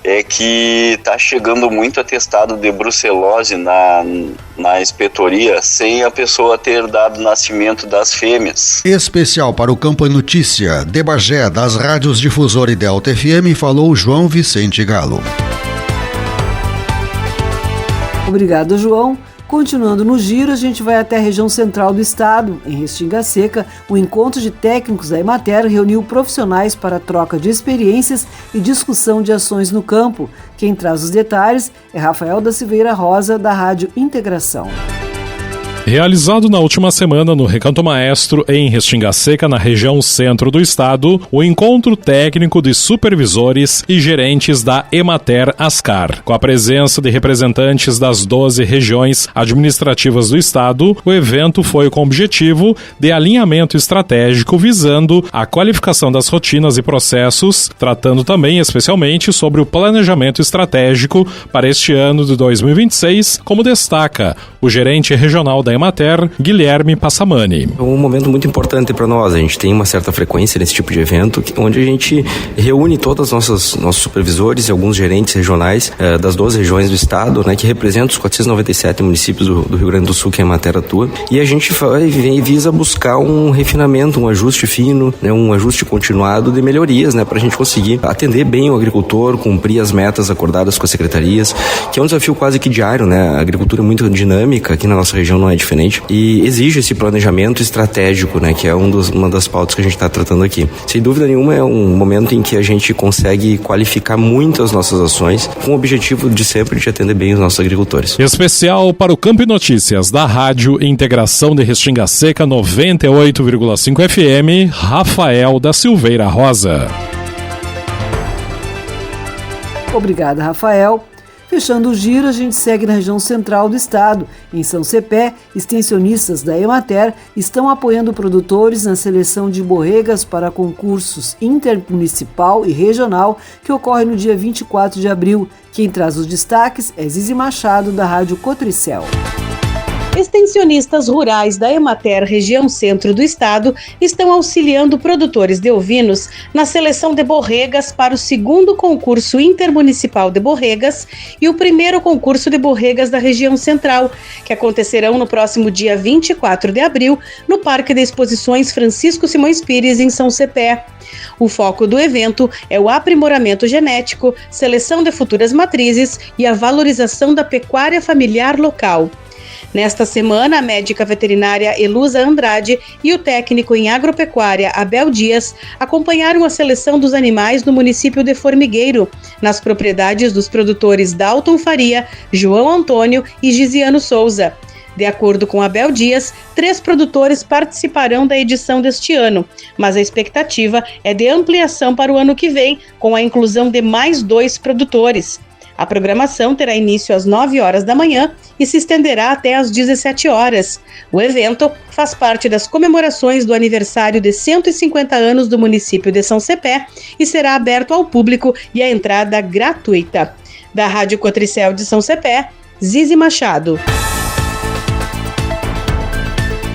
é que está chegando muito atestado de brucelose na inspetoria sem a pessoa ter dado nascimento das fêmeas. Especial para o Campo e Notícia, de Bagé, das rádios Difusora e Delta FM, falou João Vicente Galo. Obrigado, João. Continuando no giro, a gente vai até a região central do estado. Em Restinga Seca, o encontro de técnicos da Emater reuniu profissionais para troca de experiências e discussão de ações no campo. Quem traz os detalhes é Rafael da Silveira Rosa, da Rádio Integração. Realizado na última semana no Recanto Maestro, em Restinga Seca, na região centro do estado, o encontro técnico de supervisores e gerentes da Emater Ascar. Com a presença de representantes das 12 regiões administrativas do estado, o evento foi com o objetivo de alinhamento estratégico visando a qualificação das rotinas e processos, tratando também especialmente sobre o planejamento estratégico para este ano de 2026, como destaca o gerente regional da Emater, Guilherme Passamani. É um momento muito importante para nós. A gente tem uma certa frequência nesse tipo de evento, onde a gente reúne todos os nossos supervisores e alguns gerentes regionais das 12 regiões do estado, né, que representam os 497 municípios do Rio Grande do Sul que a Emater atua. E a gente vem e visa buscar um refinamento, um ajuste fino, né, um ajuste continuado de melhorias, né, para a gente conseguir atender bem o agricultor, cumprir as metas acordadas com as secretarias, que é um desafio quase que diário, né? A agricultura é muito dinâmica, aqui na nossa região não é diferente, e exige esse planejamento estratégico, né, que é uma das pautas que a gente está tratando aqui. Sem dúvida nenhuma, é um momento em que a gente consegue qualificar muito as nossas ações com o objetivo de sempre de atender bem os nossos agricultores. Especial para o Campo e Notícias da Rádio Integração de Restinga Seca 98,5 FM, Rafael da Silveira Rosa. Obrigada, Rafael. Fechando o giro, a gente segue na região central do estado. Em São Cepé, extensionistas da Emater estão apoiando produtores na seleção de borregas para concursos intermunicipal e regional que ocorre no dia 24 de abril. Quem traz os destaques é Zizi Machado, da Rádio Cotricel. Extensionistas rurais da Emater, região centro do estado, estão auxiliando produtores de ovinos na seleção de borregas para o segundo concurso intermunicipal de borregas e o primeiro concurso de borregas da região central, que acontecerão no próximo dia 24 de abril, no Parque de Exposições Francisco Simões Pires, em São Cepé. O foco do evento é o aprimoramento genético, seleção de futuras matrizes e a valorização da pecuária familiar local. Nesta semana, a médica veterinária Elusa Andrade e o técnico em agropecuária Abel Dias acompanharam a seleção dos animais no município de Formigueiro, nas propriedades dos produtores Dalton Faria, João Antônio e Gisiano Souza. De acordo com Abel Dias, 3 produtores participarão da edição deste ano, mas a expectativa é de ampliação para o ano que vem, com a inclusão de mais 2 produtores. A programação terá início às 9 horas da manhã e se estenderá até às 17 horas. O evento faz parte das comemorações do aniversário de 150 anos do município de São Cepé e será aberto ao público e a entrada gratuita. Da Rádio Cotricel de São Cepé, Zizi Machado.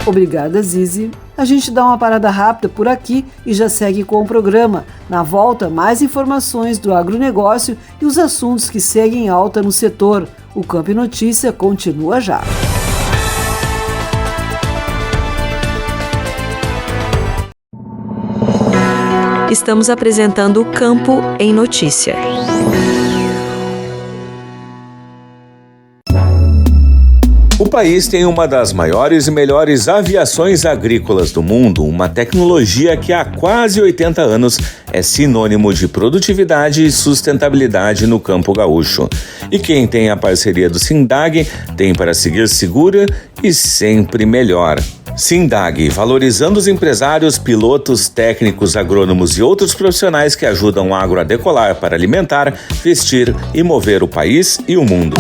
Obrigada, Zizi. A gente dá uma parada rápida por aqui e já segue com o programa. Na volta, mais informações do agronegócio e os assuntos que seguem em alta no setor. O Campo e Notícia continua já. Estamos apresentando o Campo em Notícia. O país tem uma das maiores e melhores aviações agrícolas do mundo, uma tecnologia que há quase 80 anos é sinônimo de produtividade e sustentabilidade no campo gaúcho. E quem tem a parceria do Sindag tem para seguir segura e sempre melhor. Sindag, valorizando os empresários, pilotos, técnicos, agrônomos e outros profissionais que ajudam o agro a decolar para alimentar, vestir e mover o país e o mundo.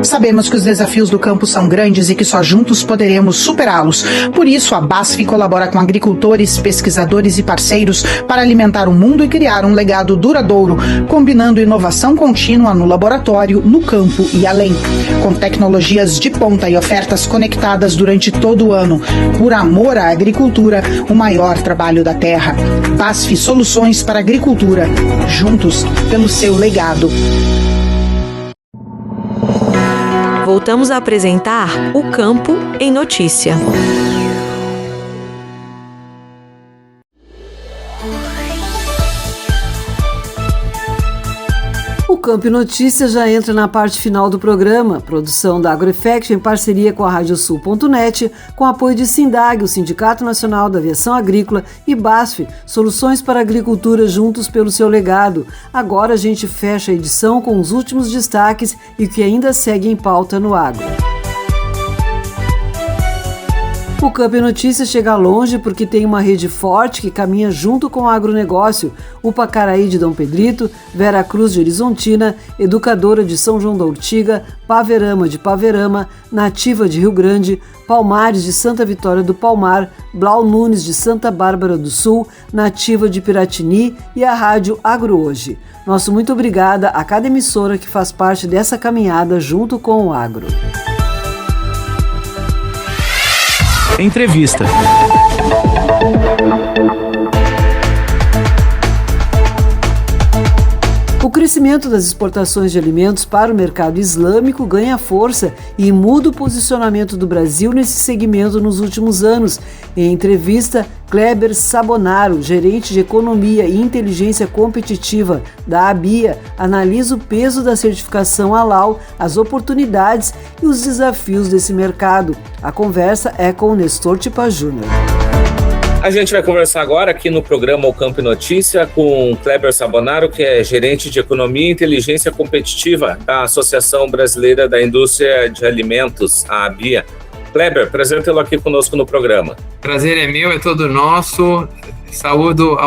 Sabemos que os desafios do campo são grandes e que só juntos poderemos superá-los. Por isso, a BASF colabora com agricultores, pesquisadores e parceiros para alimentar o mundo e criar um legado duradouro, combinando inovação contínua no laboratório, no campo e além. Com tecnologias de ponta e ofertas conectadas durante todo o ano. Por amor à agricultura, o maior trabalho da terra. BASF Soluções para a Agricultura. Juntos pelo seu legado. Voltamos a apresentar o Campo em Notícia. O Campo e Notícia já entra na parte final do programa. Produção da AgroEffect em parceria com a Radiosul.net, com apoio de Sindag, o Sindicato Nacional da Aviação Agrícola, e BASF, Soluções para a Agricultura, juntos pelo seu legado. Agora a gente fecha a edição com os últimos destaques e o que ainda segue em pauta no agro. O Campo em Notícias chega longe porque tem uma rede forte que caminha junto com o agronegócio. Upacaraí de Dom Pedrito, Vera Cruz de Horizontina, Educadora de São João da Ortiga, Paverama de Paverama, Nativa de Rio Grande, Palmares de Santa Vitória do Palmar, Blau Nunes de Santa Bárbara do Sul, Nativa de Piratini e a Rádio Agro Hoje. Nosso muito obrigada a cada emissora que faz parte dessa caminhada junto com o agro. Entrevista. O crescimento das exportações de alimentos para o mercado islâmico ganha força e muda o posicionamento do Brasil nesse segmento nos últimos anos. Em entrevista, Kleber Sabonaro, gerente de Economia e Inteligência Competitiva da ABIA, analisa o peso da certificação Halal, as oportunidades e os desafios desse mercado. A conversa é com o Nestor Tipa Júnior. A gente vai conversar agora aqui no programa O Campo e Notícia com Kleber Sabonaro, que é gerente de Economia e Inteligência Competitiva da Associação Brasileira da Indústria de Alimentos, a ABIA. Kleber, prazer tê-lo aqui conosco no programa. Prazer é meu, é todo nosso. Saúdo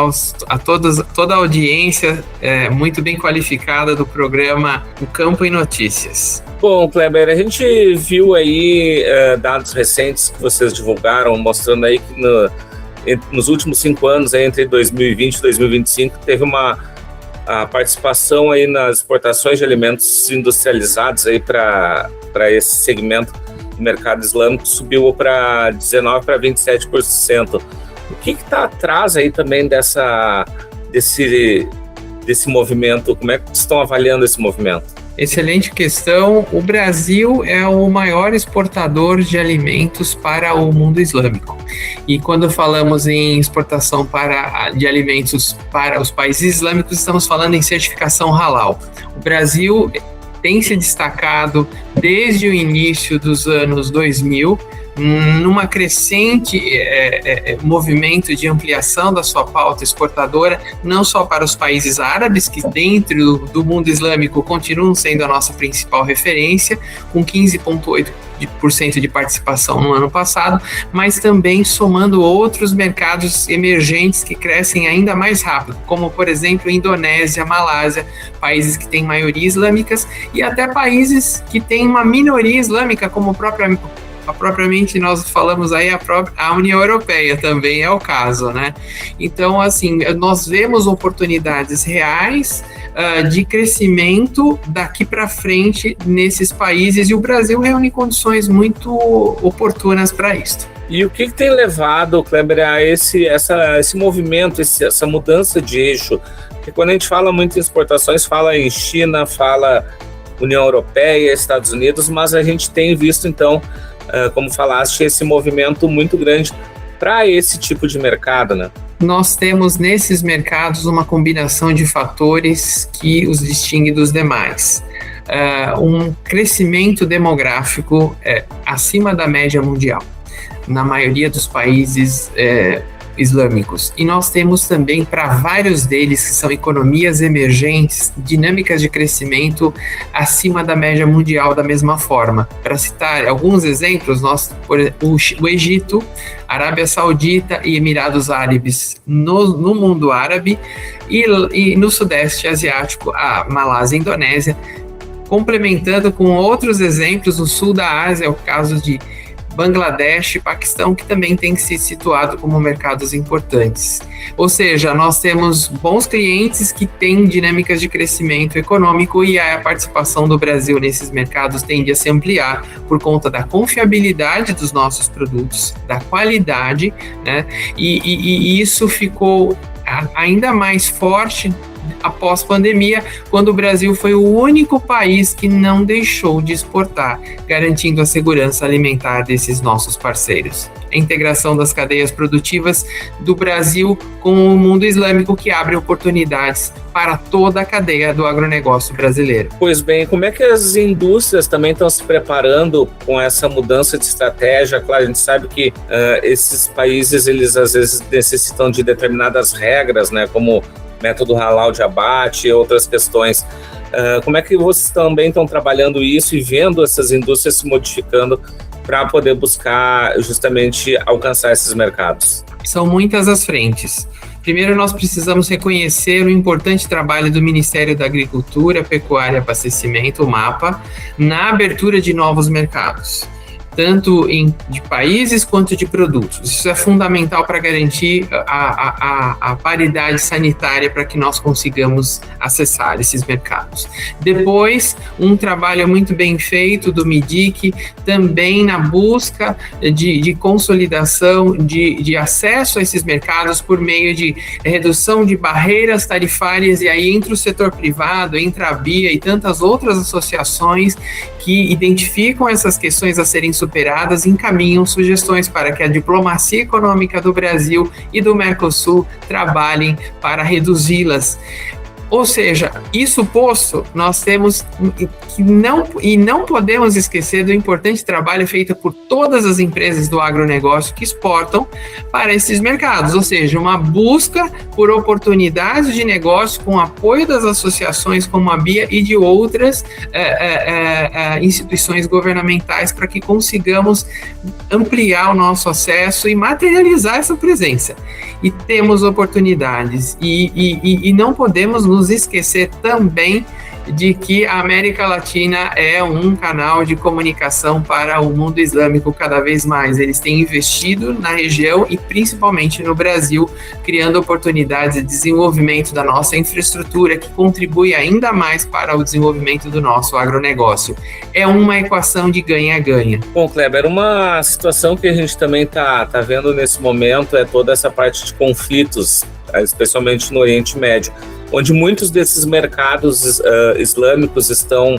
a toda a audiência muito bem qualificada do programa O Campo e Notícias. Bom, Kleber, a gente viu aí dados recentes que vocês divulgaram, mostrando aí que nos últimos 5 anos, entre 2020 e 2025, teve a participação aí nas exportações de alimentos industrializados aí para esse segmento do mercado islâmico, subiu para 19% para 27%. O que está atrás aí também desse movimento? Como é que estão avaliando esse movimento? Excelente questão. O Brasil é o maior exportador de alimentos para o mundo islâmico. E quando falamos em exportação de alimentos para os países islâmicos, estamos falando em certificação halal. O Brasil tem se destacado desde o início dos anos 2000, numa crescente movimento de ampliação da sua pauta exportadora, não só para os países árabes, que dentro do mundo islâmico continuam sendo a nossa principal referência, com 15,8% de participação no ano passado, mas também somando outros mercados emergentes que crescem ainda mais rápido, como, por exemplo, Indonésia, Malásia, países que têm maioria islâmicas, e até países que têm uma minoria islâmica, como propriamente nós falamos aí, a União Europeia também é o caso, né? Então, assim, nós vemos oportunidades reais de crescimento daqui para frente nesses países, e o Brasil reúne condições muito oportunas para isso. E o que tem levado, Kleber, a esse movimento, essa mudança de eixo? Porque quando a gente fala muito em exportações, fala em China, fala União Europeia, Estados Unidos, mas a gente tem visto, então, como falaste, esse movimento muito grande para esse tipo de mercado, né? Nós temos nesses mercados uma combinação de fatores que os distingue dos demais. Um crescimento demográfico acima da média mundial, na maioria dos países islâmicos. E nós temos também, para vários deles, que são economias emergentes, dinâmicas de crescimento acima da média mundial da mesma forma. Para citar alguns exemplos, o Egito, Arábia Saudita e Emirados Árabes no mundo árabe, e no Sudeste Asiático, a Malásia e a Indonésia, complementando com outros exemplos, no sul da Ásia, o caso de Bangladesh e Paquistão, que também tem se situado como mercados importantes. Ou seja, nós temos bons clientes que têm dinâmicas de crescimento econômico, e a participação do Brasil nesses mercados tende a se ampliar por conta da confiabilidade dos nossos produtos, da qualidade, né? E isso ficou ainda mais forte após pandemia, quando o Brasil foi o único país que não deixou de exportar, garantindo a segurança alimentar desses nossos parceiros. A integração das cadeias produtivas do Brasil com o mundo islâmico, que abre oportunidades para toda a cadeia do agronegócio brasileiro. Pois bem, como é que as indústrias também estão se preparando com essa mudança de estratégia? Claro, a gente sabe que esses países, eles às vezes necessitam de determinadas regras, né, como método halal de abate e outras questões. Como é que vocês também estão trabalhando isso e vendo essas indústrias se modificando para poder buscar justamente alcançar esses mercados? São muitas as frentes. Primeiro, nós precisamos reconhecer o importante trabalho do Ministério da Agricultura, Pecuária e Abastecimento, o MAPA, na abertura de novos mercados, tanto de países quanto de produtos. Isso é fundamental para garantir a paridade sanitária para que nós consigamos acessar esses mercados. Depois, um trabalho muito bem feito do MIDIC, também na busca de consolidação, de acesso a esses mercados por meio de redução de barreiras tarifárias, e aí entre o setor privado, entre a BIA e tantas outras associações que identificam essas questões a serem superadas, encaminham sugestões para que a diplomacia econômica do Brasil e do Mercosul trabalhem para reduzi-las. Ou seja, isso posto, nós temos que não podemos esquecer do importante trabalho feito por todas as empresas do agronegócio que exportam para esses mercados, ou seja, uma busca por oportunidades de negócio com apoio das associações como a BIA e de outras instituições governamentais para que consigamos ampliar o nosso acesso e materializar essa presença. E temos oportunidades e não podemos nos esquecer também de que a América Latina é um canal de comunicação para o mundo islâmico cada vez mais. Eles têm investido na região e principalmente no Brasil, criando oportunidades de desenvolvimento da nossa infraestrutura que contribui ainda mais para o desenvolvimento do nosso agronegócio. É uma equação de ganha-ganha. Bom, Kleber, uma situação que a gente também está vendo nesse momento é toda essa parte de conflitos, especialmente no Oriente Médio, onde muitos desses mercados islâmicos estão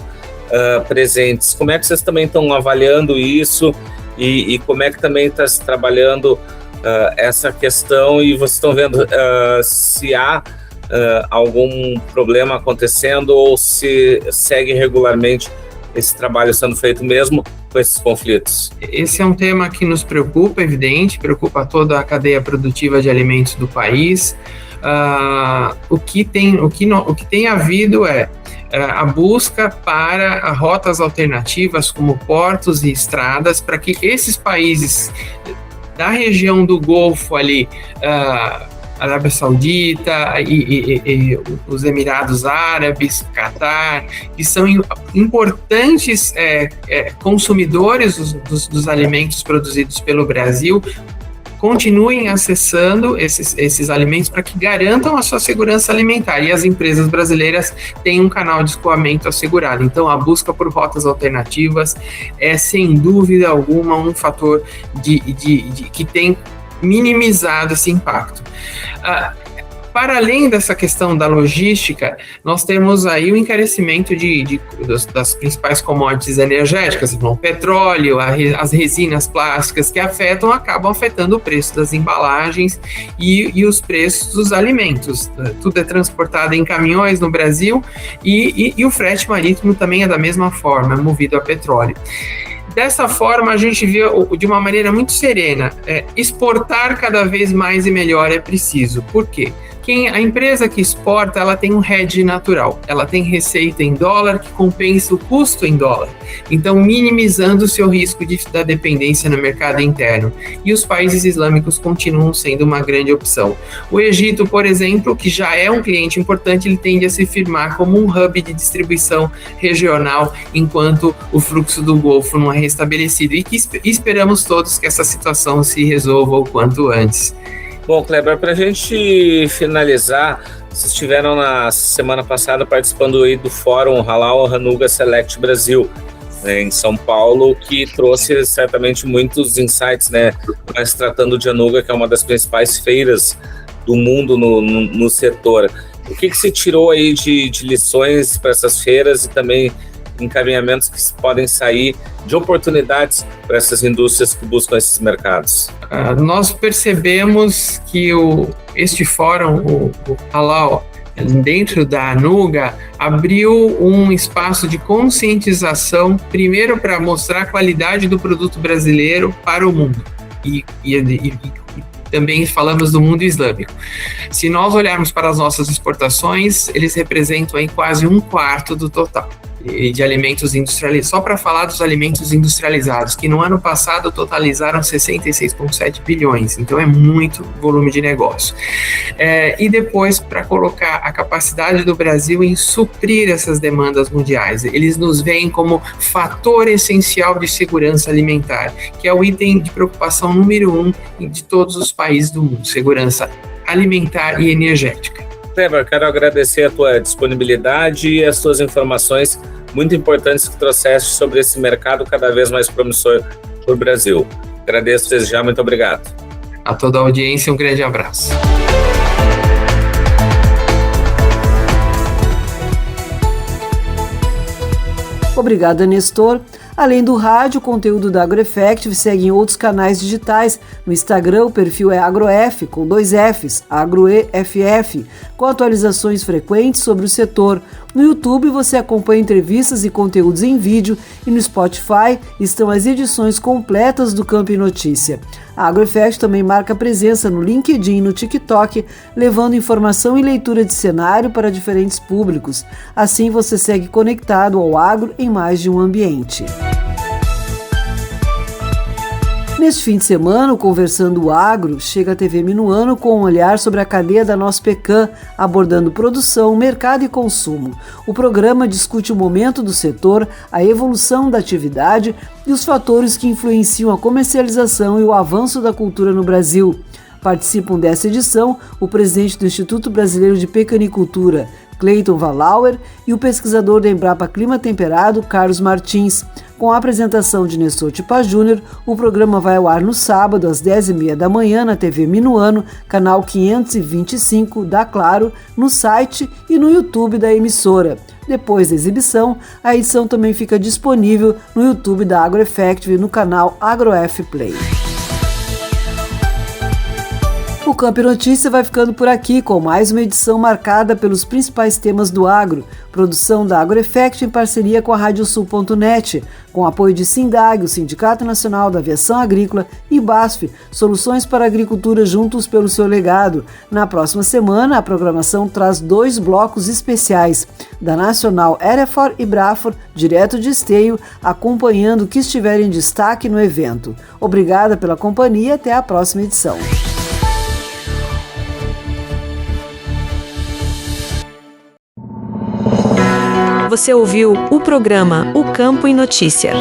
presentes. Como é que vocês também estão avaliando isso e como é que também está se trabalhando essa questão, e vocês estão vendo se há algum problema acontecendo ou se segue regularmente esse trabalho sendo feito mesmo com esses conflitos? Esse é um tema que nos preocupa, evidente, preocupa toda a cadeia produtiva de alimentos do país. O que tem havido é a busca para rotas alternativas como portos e estradas para que esses países da região do Golfo ali, Arábia Saudita e os Emirados Árabes, Catar, que são importantes consumidores dos alimentos produzidos pelo Brasil, continuem acessando esses alimentos para que garantam a sua segurança alimentar, e as empresas brasileiras têm um canal de escoamento assegurado. Então, a busca por rotas alternativas é, sem dúvida alguma, um fator que tem minimizado esse impacto. Para além dessa questão da logística, nós temos aí o encarecimento das principais commodities energéticas, como o petróleo, as resinas plásticas, que acabam afetando o preço das embalagens e os preços dos alimentos. Tudo é transportado em caminhões no Brasil e o frete marítimo também é da mesma forma, movido a petróleo. Dessa forma, a gente vê de uma maneira muito serena, exportar cada vez mais e melhor é preciso. Por quê? A empresa que exporta, ela tem um hedge natural, ela tem receita em dólar que compensa o custo em dólar, então minimizando o seu risco da dependência no mercado interno. E os países islâmicos continuam sendo uma grande opção. O Egito, por exemplo, que já é um cliente importante, ele tende a se firmar como um hub de distribuição regional, enquanto o fluxo do Golfo não é restabelecido, e que esperamos todos que essa situação se resolva o quanto antes. Bom, Kleber, para a gente finalizar, vocês estiveram na semana passada participando aí do Fórum Halal Hanuga Select Brasil, em São Paulo, que trouxe certamente muitos insights, né? Mas tratando de Hanuga, que é uma das principais feiras do mundo no setor. O que se tirou aí de lições para essas feiras e também encaminhamentos que podem sair de oportunidades para essas indústrias que buscam esses mercados? Nós percebemos que este fórum, o Halal, dentro da Hanuga, abriu um espaço de conscientização, primeiro para mostrar a qualidade do produto brasileiro para o mundo e também falamos do mundo islâmico. Se nós olharmos para as nossas exportações, eles representam aí quase 1/4 do total de alimentos industrializados. Só para falar dos alimentos industrializados, que no ano passado totalizaram 66,7 bilhões, então é muito volume de negócio. E depois, para colocar a capacidade do Brasil em suprir essas demandas mundiais, eles nos veem como fator essencial de segurança alimentar, que é o item de preocupação número 1 de todos os países do mundo, segurança alimentar e energética. Trevor, quero agradecer a tua disponibilidade e as tuas informações muito importantes que trouxeste sobre esse mercado cada vez mais promissor para o Brasil. Agradeço desde já, muito obrigado. A toda a audiência, um grande abraço. Obrigada, Nestor. Além do rádio, o conteúdo da AgroEffective segue em outros canais digitais. No Instagram, o perfil é AgroF, com 2 Fs, AgroEFF, com atualizações frequentes sobre o setor. No YouTube, você acompanha entrevistas e conteúdos em vídeo, e no Spotify estão as edições completas do Campo e Notícia. A AgroEffective também marca presença no LinkedIn e no TikTok, levando informação e leitura de cenário para diferentes públicos. Assim, você segue conectado ao agro em mais de um ambiente. Neste fim de semana, o Conversando Agro chega à TV Minuano com um olhar sobre a cadeia da Nospecan, abordando produção, mercado e consumo. O programa discute o momento do setor, a evolução da atividade e os fatores que influenciam a comercialização e o avanço da cultura no Brasil. Participam dessa edição o presidente do Instituto Brasileiro de Pecanicultura, Cleiton Valauer, e o pesquisador da Embrapa Clima Temperado, Carlos Martins. Com a apresentação de Nestor Tipa Júnior, o programa vai ao ar no sábado, às 10h30 da manhã, na TV Minuano, canal 525 da Claro, no site e no YouTube da emissora. Depois da exibição, a edição também fica disponível no YouTube da AgroEffective no canal AgroF Play. O Campo e Notícia vai ficando por aqui com mais uma edição marcada pelos principais temas do agro. Produção da AgroEffective em parceria com a Radiosul.net, com apoio de Sindag, o Sindicato Nacional da Aviação Agrícola, e BASF, Soluções para a Agricultura juntos pelo seu legado. Na próxima semana, a programação traz 2 blocos especiais, da Nacional Hereford e Braford, direto de Esteio, acompanhando o que estiver em destaque no evento. Obrigada pela companhia e até a próxima edição. Você ouviu o programa O Campo e Notícia.